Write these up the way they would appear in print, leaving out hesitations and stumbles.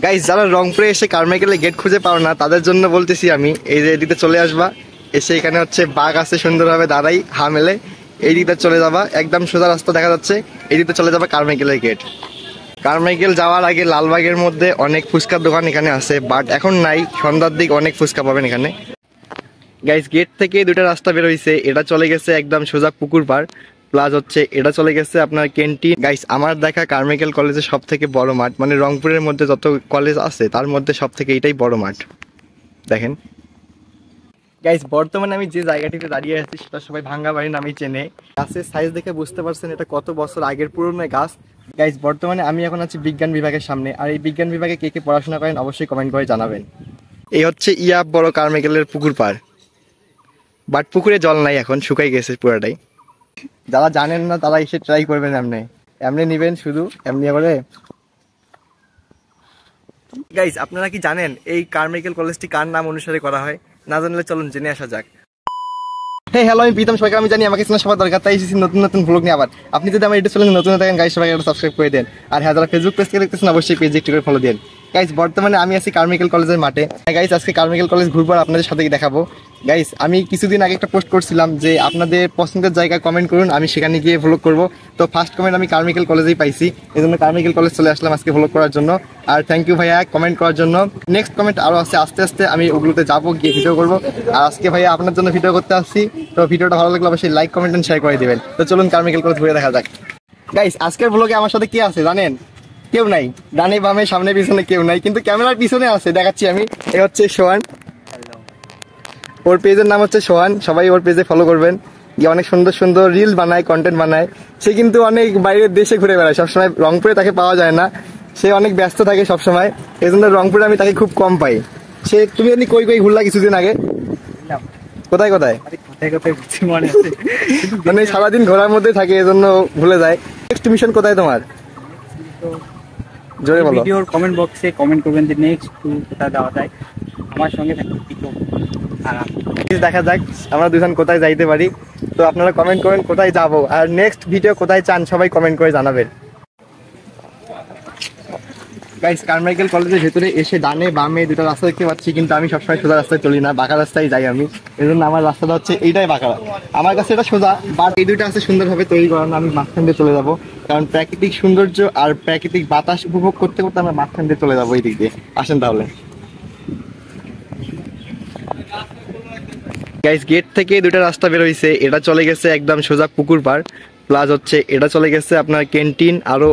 Guys যারা রংপুরে এসে কারমাইকেলে গেট খুঁজে পাও না তাদের জন্য বলতেছি আমি, এই যে এদিকে চলে আসবা, এসে এখানে হচ্ছে বাঘ আছে সুন্দরভাবে দাঁড়াই হা মেলে, এই দিকটা চলে যাবা, একদম সোজা রাস্তা দেখা যাচ্ছে, এই দিকটা চলে যাবা কারমাইকেলের গেট। কারমাইকেল যাওয়ার আগে লালবাগের মধ্যে অনেক ফুচকার দোকান এখানে আছে, বাট এখন নাই, সন্ধ্যার দিক অনেক ফুচকা পাবেন এখানে। গাইস গেট থেকে দুটা রাস্তা বের হইছে, এটা চলে গেছে একদম সোজা পুকুর পাড়, প্লাস হচ্ছে এটা চলে গেছে আপনার ক্যান্টিন। গাইস আমার দেখা কারমাইকেল কলেজের সব থেকে বড় মাঠ, মানে রংপুরের মধ্যে যত কলেজ আছে তার মধ্যে সব থেকে এটাই বড় মাঠ দেখেন। গাইস বর্তমানে আমি যে জায়গাটিতে দাঁড়িয়ে আছি সেটা সবাই ভাঙ্গা বাড়ি নামেই চেনে। গাছের সাইজ দেখে বুঝতে পারছেন এটা কত বছর আগের পুরনো গাছ। গাইস বর্তমানে আমি এখন আছি বিজ্ঞান বিভাগের সামনে, আর এই বিজ্ঞান বিভাগে কে কে পড়াশোনা করেন অবশ্যই কমেন্ট করে জানাবেন। এই হচ্ছে ইয়া বড় কারমাইকেলের পুকুর পাড়, বাট পুকুরে জল নাই, এখন শুকাই গেছে পুরাটাই। যারা জানেন না তারা এসে ট্রাই করবেন, এমনি এমনি নিবেন শুধু এমনি করে। গাইস আপনারা কি জানেন এই কারমাইকেল কলেজটি কার নাম অনুসারে করা হয়? না জানলে চলুন জেনে আসা যাক। হ্যাঁ হ্যালো, আমি প্রীতম, সবাইকে আমি জানি আমাকে চেনা সবার দরকার, তাই এসেছি নতুন নতুন ব্লগ নিয়ে আবার। আপনি যদি আমার ইউটিউব চ্যানেলে নতুন থাকেন গাইস সবাই একটা সাবস্ক্রাইব করে দেন, আর হ্যাঁ যারা ফেসবুক পেজ থেকে দেখতেছেন অবশ্যই পেজ একটু করে ফলো দেন। গাইস বর্তমানে আমি আছি কারমাইকেল কলেজের মাঠে। গাইস আজকে কারমাইকেল কলেজ ঘুরবার আপনাদের সাথে দেখাবো। গাইস আমি কিছুদিন আগে একটা পোস্ট করছিলাম যে আপনাদের পছন্দের জায়গায় কমেন্ট করুন, আমি সেখানে গিয়ে ভ্লগ করবো। তো ফার্স্ট কমেন্ট আমি কারমাইকেল কলেজেই পাইছি, এই জন্য কারমাইকেল কলেজ চলে আসলাম আজকে ভ্লগ করার জন্য। আর থ্যাংক ইউ ভাইয়া কমেন্ট করার জন্য। নেক্সট কমেন্ট আরও আছে, আস্তে আস্তে আমি ওগুলোতে যাবো, গিয়ে ভিডিও করবো। আর আজকে ভাইয়া আপনার জন্য ভিডিও করতে আসছি, তো ভিডিওটা ভালো লাগলে অবশ্যই লাইক কমেন্ট এন্ড শেয়ার করে দিবেন। তো চলুন কারমাইকেল কলেজ ঘুরে দেখা যাক। গাইস আজকের ভ্লগে আমার সাথে কে আছে জানেন? কেউ নাই, ডানে বামে সামনে পিছনে কেউ নাই, কিন্তু ক্যামেরার পিছনে আছে, দেখাচ্ছি আমি। এ হচ্ছে সোহান, ওর পেজের নাম হচ্ছে সোহান, সবাই ওর পেজে ফলো করবেন। গিয়ে অনেক সুন্দর সুন্দর রিল বানায়, কন্টেন্ট বানায়। সে কিন্তু অনেক বাইরের দেশে ঘুরে বেড়ায়, সবসময় রংপুরে তাকে পাওয়া যায় না, সে অনেক ব্যস্ত থাকে সবসময়, এই জন্য রংপুরে আমি তাকে খুব কম পাই। সে তুমি এমনি কই কই ঘুরলা কিছুদিন আগে? কোথায় কোথায় মানে সারাদিন ঘোরার মধ্যে থাকে, এজন্য ভুলে যায়। নেক্সট মিশন কোথায় তোমার? জোরে বলো। ভিডিওর কমেন্ট বক্সে কমেন্ট করবেন যে নেক্সট কোথায় যাওয়া যায়, আমার সঙ্গে থাকবে। দেখা যাক আমরা দুজন কোথায় যাইতে পারি, তো আপনারা কমেন্ট করেন কোথায় যাব, আর নেক্সট ভিডিও কোথায় চান সবাই কমেন্ট করে জানাবেন। গাইস কারমাইকেল কলেজের ভেতরে এসে ডানে বামে দুটো রাস্তা দেখতে পাচ্ছি, কিন্তু আমি সবসময় সোজা রাস্তায় চলি না, বাঁকা রাস্তায় যাই আমি। এই জন্য আমার রাস্তাটা হচ্ছে এইটাই বাঁকা, আমার কাছে এটা সোজা, বাট এই দুইটা আছে সুন্দরভাবে তৈরি করানো, আমি মাঝখান দিয়ে চলে যাবো, কারণ প্রাকৃতিক সৌন্দর্য আর প্রাকৃতিক বাতাস উপভোগ করতে করতে আমরা মাঝখান দিয়ে চলে যাবো এই দিক দিয়ে। আসেন তাহলে। গাইস গেট থেকে দুটা রাস্তা বের হইছে, এটা চলে গেছে একদম সোজা পুকুর পাড়, প্লাস হচ্ছে এটা চলে গেছে আপনার ক্যান্টিন। আরো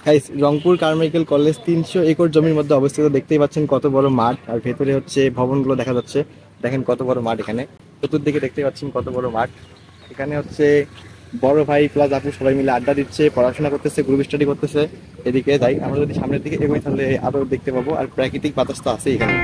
guys Rangpur Carmichael college 300 acre জমির মধ্যে অবস্থিত, দেখতেই পাচ্ছেন কত বড় মাঠ, আর ভেতরে হচ্ছে ভবনগুলো দেখা যাচ্ছে, দেখেন কত বড় মাঠ। এখানে চতুর্দিকে দেখতে পাচ্ছেন কত বড় মাঠ। এখানে হচ্ছে বড় ভাই প্লাস আপু সবাই মিলে আড্ডা দিচ্ছে, পড়াশোনা করতেছে, গ্রুপ স্টাডি করতেছে। এদিকে যাই আমরা, যদি সামনের দিকে এগোই তাহলে আরো দেখতে পাবো, আর প্রাকৃতিক বাতাস তো আছে এখানে।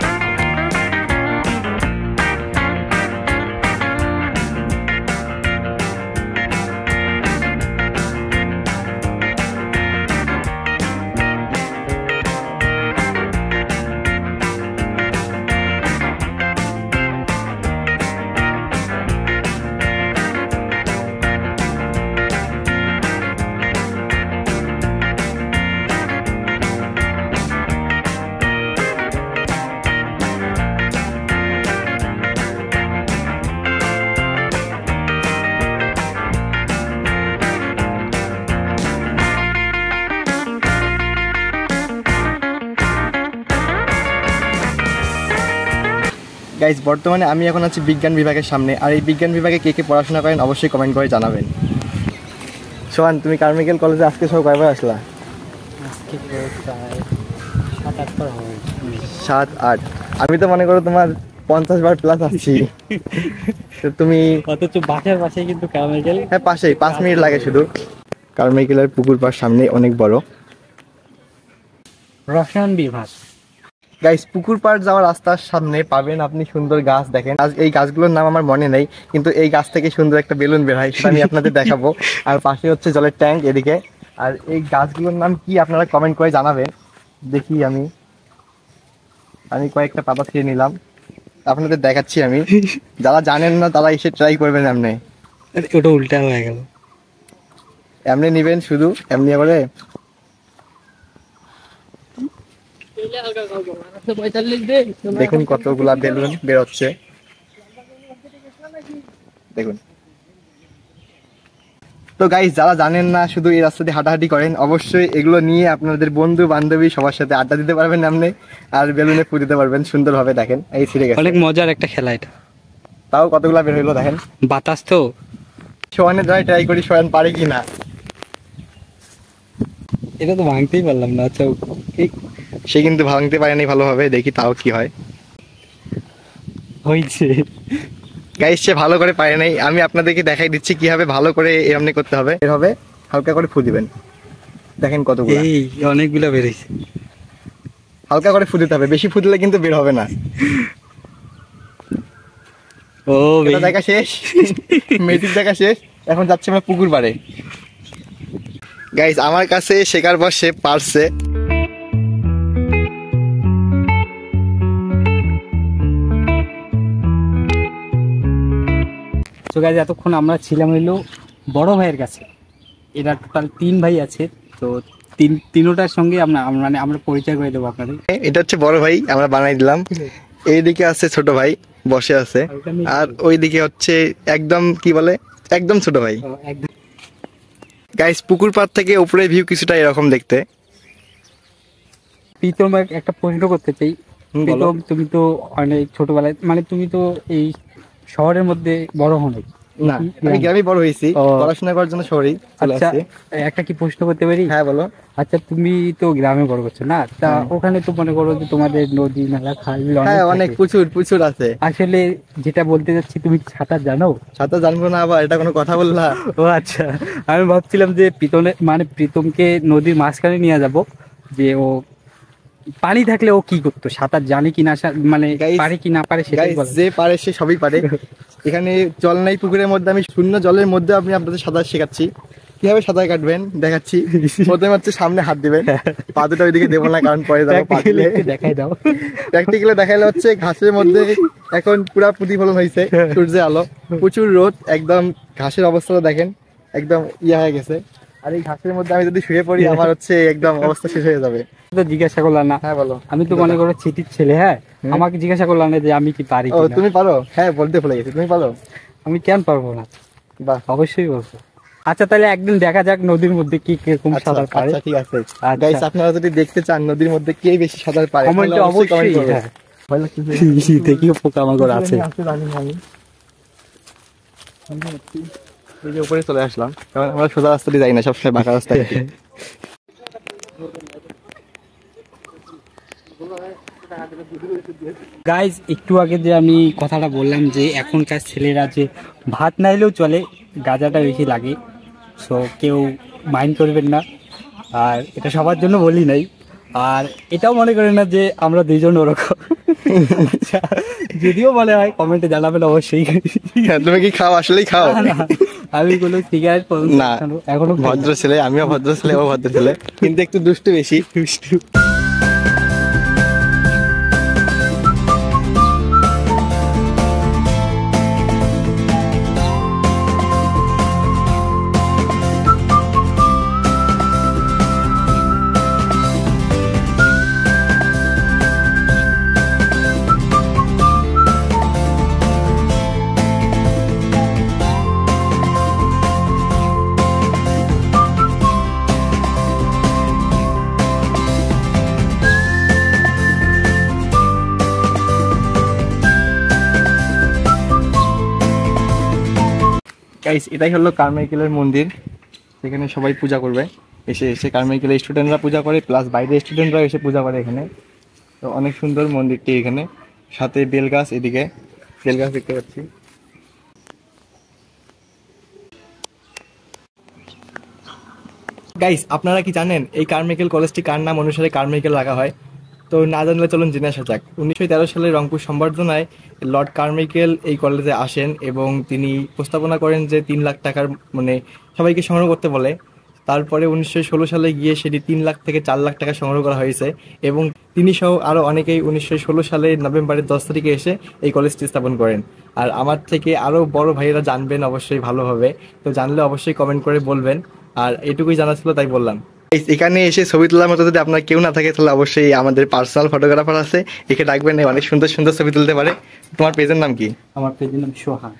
গাইস বর্তমানে আমি এখন আছি বিজ্ঞান বিভাগের সামনে, আর এই বিজ্ঞান বিভাগে কে কে পড়াশোনা করেন অবশ্যই কমেন্ট করে জানাবেন। সোহান তুমি কারমাইকেল কলেজে আজকে সব কয়বার আসলা? আজকে প্রায় 7-8 হবে। 7-8? আমি তো মনে করো তোমার 50 বার প্লাস আসছি। তুমি অথচ বাসার পাশে কিন্তু কারমাইকেল। হ্যাঁ পাশেই, 5 মিনিট লাগে শুধু। কারমাইকেলের পুকুর পাড় সামনে অনেক বড়। রসায়ন বিভাগ। গাইস পুকুর পাড় যাওয়ার রাস্তার সামনে পাবেন আপনি সুন্দর গাছ, দেখেন এই গাছগুলোর নাম আমার মনে নেই, কিন্তু এই গাছ থেকে সুন্দর একটা বেলুন বের হয়, সেটা আমি আপনাদের দেখাবো। আর পাশে হচ্ছে জলের ট্যাঙ্ক এদিকে। আর এই গাছগুলোর নাম কি আপনারা কমেন্ট করে জানাবেন। দেখি আমি কয়েকটা পাতা খেয়ে নিলাম, আপনাদের দেখাচ্ছি আমি। যারা জানেন না তারা এসে ট্রাই করবেন এমনি। ওটা উল্টা হয়ে গেল। এমনি নিবেন শুধু এমনি করে? দেখুন কতগুলা বেলুন বেরোচ্ছে, দেখুন। তো গাইস, যারা জানেন না শুধু এই রাস্তা দিয়ে হাঁটাহাঁটি করেন, অবশ্যই এগুলো নিয়ে আপনাদের বন্ধু বান্ধবী সবার সাথে আড্ডা দিতে পারবেন এমনি, আর বেলুনে ফু দিতে পারবেন সুন্দরভাবে। দেখেন এই ছিঁড়ে গেছে। অনেক মজার একটা খেলা এটা। তাও কতগুলা বের হইলো দেখেন। বাতাস তো সোয়ানের দ্বারা ট্রাই করি, সোয়ান পারে কি না। এটা তো ভাঙতেই পারলাম না। আচ্ছা, সে কিন্তু ভাঙতে পারেনি ভালোভাবে, দেখি তাও কি হয়। হয়েছে গাইস, সে ভালো করে পারে নাই, আমি আপনাদেরকে দেখাই দিচ্ছি কিভাবে ভালো করে এমনি করতে হবে। এর হবে হালকা করে ফু দিবেন, দেখেন কতগুলো। এই অনেকগুলো বেরিয়েছে। হালকা করে ফু দিতে হবে, বেশি ফু দিলে কিন্তু বের হবে না। ও দেখা শেষ, মেজিক দেখা শেষ। এখন যাচ্ছে আমরা পুকুর পাড়ে। গাইস, আমার কাছে শেখার পর সে পারছে। তো গাইস, এতক্ষণ আমরা ছিলাম হইলো বড় ভাইয়ের কাছে। এরা টোটাল 3 ভাই আছে। তো তিনোটার সঙ্গে আমরা পরিচয় করে দেবো আপনাদের। এটা হচ্ছে বড় ভাই, আমরা বানাই দিলাম। এইদিকে আছে ছোট ভাই বসে আছে, আর ওইদিকে হচ্ছে একদম কি বলে একদম ছোট ভাই। গাইস, পুকুর পাড় থেকে উপরে ভিউ কিছুটা এরকম দেখতে। প্রীতম, একটা প্রশ্ন করতে চাই। প্রীতম, তুমি তো অনেক ছোটবেলায়, মানে তুমি তো এই শহরের মধ্যে বড় হও নাই। না, আমি গ্রামে বড় হয়েছি, পড়াশোনা করার জন্য শহরেই চলে আসছি। একটা কি প্রশ্ন করতে পারি? হ্যাঁ বলো। আচ্ছা, তুমি তো গ্রামে বড় করছো না, তা ওখানে তো মনে করো যে তোমাদের নদী নালা খাল অনেক প্রচুর আছে। আসলে যেটা বলতে যাচ্ছি, তুমি সাঁতার জানো? সাঁতার জানবো না আবার, এটা কোনো কথা বললা? ও আচ্ছা, আমি ভাবছিলাম যে প্রীতমকে নদীর মাঝখানে নিয়ে যাব, যে ও পানি থাকলে ও কি করতো, সাঁতার জানে কি না, মানে পারে কি না পারে সেটাই বলো। যে পারে সে সবই পারে। এখানে জল নাই পুকুরের মধ্যে, আমি শূন্য জলের মধ্যে আমি আপনাদের সাঁতার শেখাচ্ছি। কিভাবে সাঁতার কাটবেন দেখাচ্ছি। প্রথমে হচ্ছে সামনে হাত দিবেন, পা দুটো ওইদিকে দেবো না, কারণ পরে যাবো। দেখাই দাও। প্র্যাকটিক্যালি দেখাইলে হচ্ছে ঘাসের মধ্যে এখন পুরা প্রতিফলন হয়েছে সূর্যের আলো, প্রচুর রোদ, একদম ঘাসের অবস্থাটা দেখেন একদম ইয়া হয়ে গেছে। আর এই ঘাসের মধ্যে আমি যদি শুয়ে পড়ি, আমার হচ্ছে একদম অবস্থা শেষ হয়ে যাবে। জিজ্ঞাসা করলাম না? হ্যাঁ বলো। আমি তো মনে করো ছিটির ছেলে। হ্যাঁ, আমাকে জিজ্ঞাসা করলাম না যে আমি কি পারি। ও তুমি পারো? হ্যাঁ, বলতে ভুলে গেছি, তুমি পারো। আমি কেন পারবো না? বাহ, অবশ্যই বলবো। আচ্ছা, তাহলে একদিন দেখা যাক নদীর মধ্যে কি কিরকম সাঁতার পারে। আচ্ছা ঠিক আছে গাইস, আপনারা যদি দেখতে চান নদীর মধ্যে কে বেশি সাঁতার পারে, কমেন্টে অবশ্যই কমেন্ট করবেন। ভয় লাগতেছে, দেখি পোকামাকড় আছে। এই যে উপরে চলে আসলাম, কারণ আমরা সোজা রাস্তা দিয়ে যাই না, সবসময় বাঁকা রাস্তায়। গাইজ, একটু আগে যে আমি কথাটা বললাম যে এখনকার ছেলেরা যে ভাত না এলেও চলে, গাঁজাটা বেশি লাগে। সো কেউ মাইন্ড করবেন না, আর এটা সবার জন্য বলি নাই। আর এটাও মনে করেন না যে আমরা দুইজন ওরকম। যদিও মনে হয় কমেন্টে জানাবেন অবশ্যই। তুমি কি খাও? আসলেই খাও? আমি কোনো সিগারেট না, এখনো ভদ্র ছেলে, আমিও ভদ্র ছেলে, ও ভদ্র ছেলে, কিন্তু একটু দুষ্টু বেশি। গাইস, এটাই হলো কারমাইকেলের মন্দির, সেখানে সবাই পূজা করবে। এসে কারমাইকেলের স্টুডেন্টরা পূজা করে, প্লাস বাইরের স্টুডেন্টরা এসে পূজা করে এখানে। তো অনেক সুন্দর মন্দিরটি এখানে, সাথে বেল গাছ, এদিকে বেল গাছ দেখতে পাচ্ছি। গাইস, আপনারা কি জানেন এই কারমাইকেল কলেজটি কার নাম অনুসারে কারমাইকেল রাখা হয়? তো না জানলে চলুন জেনে আসা যাক। 1913 সালে রংপুর সম্বর্ধনায় লর্ড কারমাইকেল এই কলেজে আসেন এবং তিনি প্রস্তাবনা করেন যে 3 লাখ টাকার মানে সবাইকে সংগ্রহ করতে বলে। তারপরে 1916 সালে গিয়ে সেটি 3 লাখ থেকে 4 লাখ টাকা সংগ্রহ করা হয়েছে এবং তিনি সহ আরও অনেকেই 1916 সালে নভেম্বরের 10 তারিখে এসে এই কলেজটি স্থাপন করেন। আর আমার থেকে আরও বড় ভাইয়েরা জানবেন অবশ্যই ভালোভাবে, তো জানলে অবশ্যই কমেন্ট করে বলবেন। আর এটুকুই জানা ছিল তাই বললাম। এখানে এসে ছবি তোলার মতো যদি আপনার কেউ না থাকে তাহলে অবশ্যই আমাদের পার্সোনাল ফটোগ্রাফার আছে, একে ডাকবেন, অনেক সুন্দর সুন্দর ছবি তুলতে পারে। তোমার পেজের নাম কি? আমার পেজের নাম সোহান।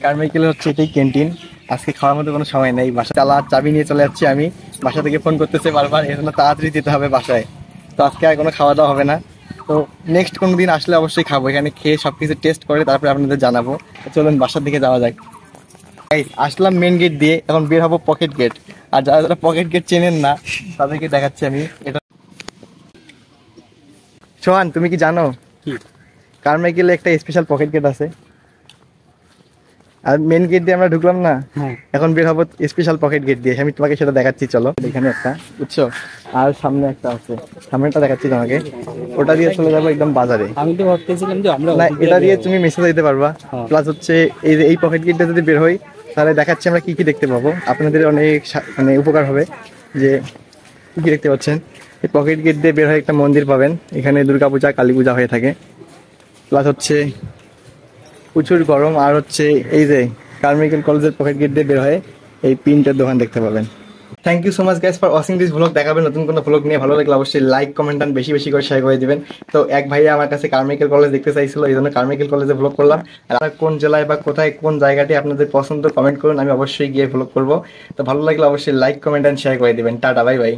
কারমাইকেল হচ্ছে এটাই ক্যান্টিন। আজকে খাওয়ার মতো কোনো সময় নেই, বাসা চাবি নিয়ে চলে যাচ্ছি আমি। বাসা থেকে ফোন করতেছে বারবার, এর জন্য তাড়াতাড়ি যেতে হবে বাসায়। তো আজকে আর কোনো খাওয়া দাওয়া হবে না, তো নেক্সট কোনো দিন আসলে অবশ্যই খাবো। এখানে খেয়ে সব কিছু টেস্ট করে তারপরে আপনাদের জানাবো। চলুন বাসার দিকে যাওয়া যাক। আসলাম মেন গেট দিয়ে, এখন বের হবো পকেট গেট। আর যারা যারা পকেট গেট চেনেন না তাদেরকে দেখাচ্ছি আমি এটা। সোহান, তুমি কি জানো কারমাইকেলে একটা স্পেশাল পকেট গেট আছে? আর মেন গেট দিয়ে আমরা ঢুকলাম না, এখন বের হবো স্পেশাল পকেট গেট দিয়ে। আমি তোমাকে সেটা দেখাচ্ছি, চলো। এখানে একটা, বুঝছো, আর সামনে একটা আছে, সামনেটা দেখাচ্ছি তোমাকে। ওটা দিয়ে চলে যাবো একদম বাজারে। আমি তো ভাবতেছিলাম যে আমরা না, এটা দিয়ে তুমি মেসেজ দিতে পারবা। প্লাস হচ্ছে এই পকেট গেটটা যদি বের হই তাহলে দেখাচ্ছি আমরা কি কি দেখতে পাবো, আপনাদের অনেক মানে উপকার হবে। যে কি কি দেখতে পাচ্ছেন, এই পকেট গেট দিয়ে বের হয়ে একটা মন্দির পাবেন, এখানে দুর্গাপূজা কালী পূজা হয়ে থাকে। প্লাস হচ্ছে প্রচুর গরম। আর হচ্ছে এই যে কারমাইকেল কলেজের পকেট গেট দিয়ে বের হয়ে এই প্রিন্টের দোকান দেখতে পাবেন। Thank you so much guys for watching this blog. দেখাবেন নতুন কোনো ব্লগ নিয়ে। ভালো লাগলে অবশ্যই লাইক কমেন্ট আর বেশি বেশি করে শেয়ার করে দিবেন। তো এক ভাইয়া আমার কাছে কারমাইকেল কলেজ দেখতে চাইছিল, এই জন্য কারমাইকেল কলেজে ব্লগ করলাম। আর কোন জেলায় বা কোথায় কোন জায়গাটি আপনাদের পছন্দ কমেন্ট করুন, আমি অবশ্যই গিয়ে ব্লগ করবো। তো ভালো লাগলে অবশ্যই লাইক কমেন্ট অ্যান্ড শেয়ার করে দিবেন। Tata, bye bye.